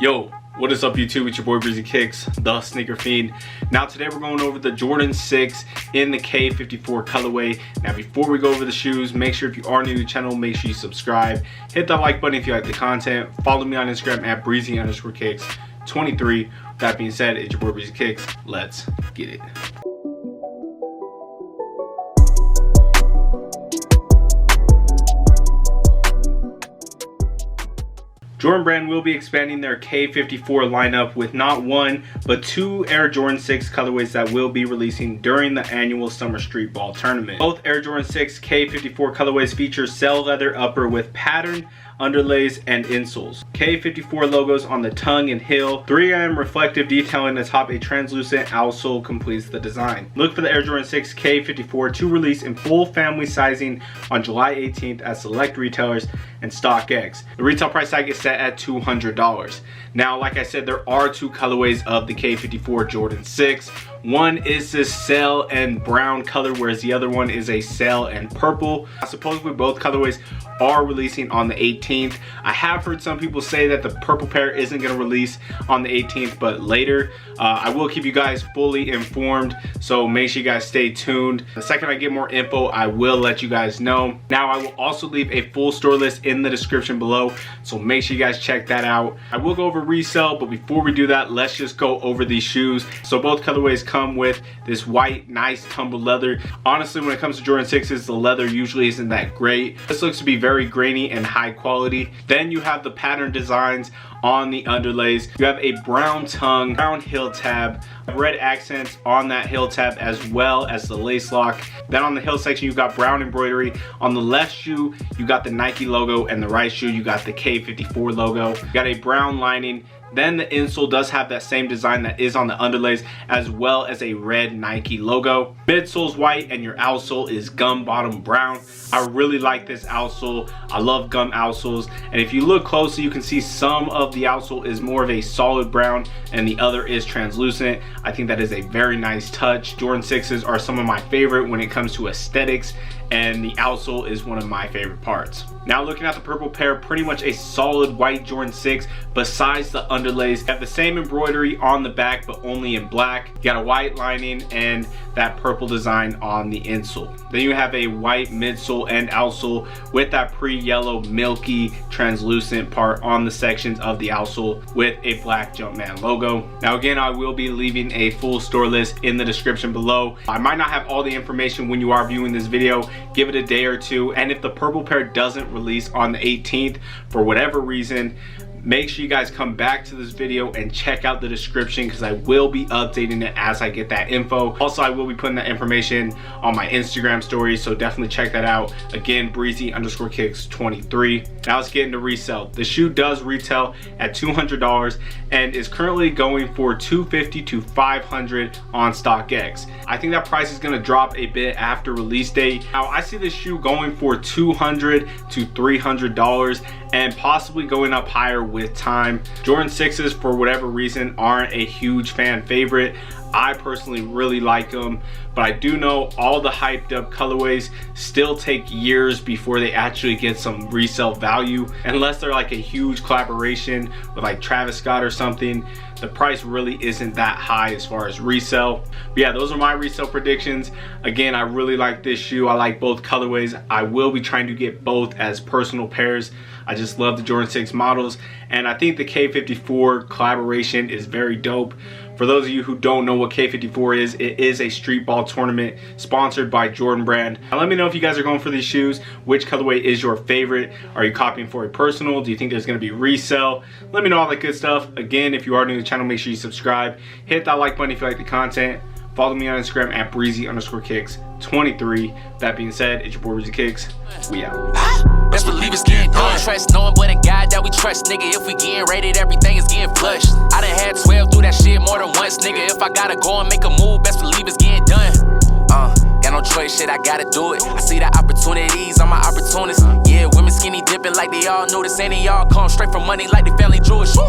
Yo, what is up YouTube? It's your boy Breezy Kicks, the sneaker fiend. Now today we're going over the Jordan 6 in the K54 colorway. Now before we go over the shoes, make sure if you are new to the channel, make sure you subscribe. Hit that like button if you like the content. Follow me on Instagram at breezy_kicks23. With that being said, it's your boy Breezy Kicks. Let's get it. Jordan Brand will be expanding their K54 lineup with not one, but two Air Jordan 6 colorways that will be releasing during the annual Summer Street Ball tournament. Both Air Jordan 6 K54 colorways feature cell leather upper with patterned underlays and insoles. K54 logos on the tongue and heel. 3M reflective detailing atop a translucent outsole completes the design. Look for the Air Jordan 6 K54 to release in full family sizing on July 18th at select retailers and StockX. The retail price tag is set at $200. Now, like I said, there are two colorways of the K54 Jordan 6. One is this cell and brown color, whereas the other one is a cell and purple. Supposedly both colorways are releasing on the 18th. I have heard some people say that the purple pair isn't going to release on the 18th, but later. I will keep you guys fully informed, so make sure you guys stay tuned. The second I get more info, I will let you guys know. Now, I will also leave a full store list in the description below, so make sure you guys check that out. I will go over resale, but before we do that, let's just go over these shoes. So both colorways come with this white, nice tumbled leather. Honestly, when it comes to Jordan 6s, the leather usually isn't that great. This looks to be very grainy and high quality. Then you have the pattern designs on the underlays. You have a brown tongue, brown heel tab, red accents on that heel tab as well as the lace lock. Then on the heel section, you've got brown embroidery. On the left shoe, you got the Nike logo, and the right shoe, you got the K54 logo. You got a brown lining. Then the insole does have that same design that is on the underlays, as well as a red Nike logo. Midsole's white and your outsole is gum bottom brown. I really like this outsole. I love gum outsoles. And if you look closely, you can see some of the outsole is more of a solid brown and the other is translucent. I think that is a very nice touch. Jordan 6s are some of my favorite when it comes to aesthetics, and the outsole is one of my favorite parts. Now looking at the purple pair, pretty much a solid white Jordan 6 besides the underlays. You have the same embroidery on the back, but only in black. You got a white lining and that purple design on the insole. Then you have a white midsole and outsole with that pre-yellow milky translucent part on the sections of the outsole with a black Jumpman logo. Now again, I will be leaving a full store list in the description below. I might not have all the information when you are viewing this video. Give it a day or two, and if the purple pair doesn't release on the 18th for whatever reason, make sure you guys come back to this video and check out the description, because I will be updating it as I get that info. Also, I will be putting that information on my Instagram stories, so definitely check that out. Again, breezy_kicks23. Now let's get into resale. The shoe does retail at $200 and is currently going for $250 to $500 on StockX. I think that price is going to drop a bit after release date. Now I see this shoe going for $200 to $300 and possibly going up higher with time. Jordan 6s, for whatever reason, aren't a huge fan favorite. I personally really like them, but I do know all the hyped up colorways still take years before they actually get some resale value, unless they're like a huge collaboration with like Travis Scott or something. The price really isn't that high as far as resale. But yeah, those are my resale predictions. Again, I really like this shoe. I like both colorways. I will be trying to get both as personal pairs. I just love the Jordan 6 models, and I think the K54 collaboration is very dope. For those of you who don't know what K54 is, it is a street ball tournament sponsored by Jordan Brand. Now let me know if you guys are going for these shoes. Which colorway is your favorite? Are you copying for a personal? Do you think there's going to be resale? Let me know all that good stuff. Again, if you are new to the channel, make sure you subscribe. Hit that like button if you like the content. Follow me on Instagram at breezy_kicks23. That being said, it's your boy Breezy Kicks. We out. Best believe it's getting done. Trust no one but a God that we trust, nigga. If we getting rated, everything is getting flushed. I done had 12 through that shit more than once, nigga. If I gotta go and make a move, best believe it's getting done. Got no choice, shit, I gotta do it. I see the opportunities, I'm my opportunist. Yeah, women skinny dipping like they all know this. Ain't y'all come straight from money like they family Jewish. Woo!